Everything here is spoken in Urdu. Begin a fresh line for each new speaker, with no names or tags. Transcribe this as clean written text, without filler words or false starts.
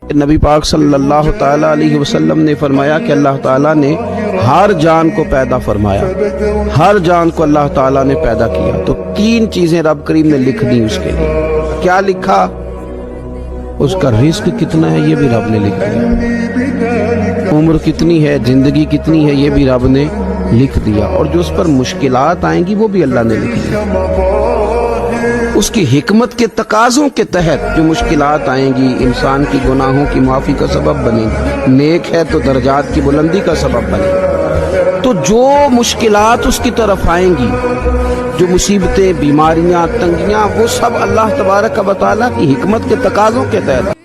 نبی پاک صلی اللہ تعالیٰ علیہ وسلم نے فرمایا کہ اللہ تعالیٰ نے ہر جان کو پیدا فرمایا، ہر جان کو اللہ تعالیٰ نے پیدا کیا تو تین چیزیں رب کریم نے لکھ دی اس کے لیے۔ کیا لکھا؟ اس کا رزق کتنا ہے یہ بھی رب نے لکھ دیا، عمر کتنی ہے، زندگی کتنی ہے یہ بھی رب نے لکھ دیا، اور جو اس پر مشکلات آئیں گی وہ بھی اللہ نے لکھ دیا۔ اس کی حکمت کے تقاضوں کے تحت جو مشکلات آئیں گی انسان کی گناہوں کی معافی کا سبب بنے گی، نیک ہے تو درجات کی بلندی کا سبب بنے گی۔ تو جو مشکلات اس کی طرف آئیں گی، جو مصیبتیں، بیماریاں، تنگیاں، وہ سب اللہ تبارک و تعالیٰ کی حکمت کے تقاضوں کے تحت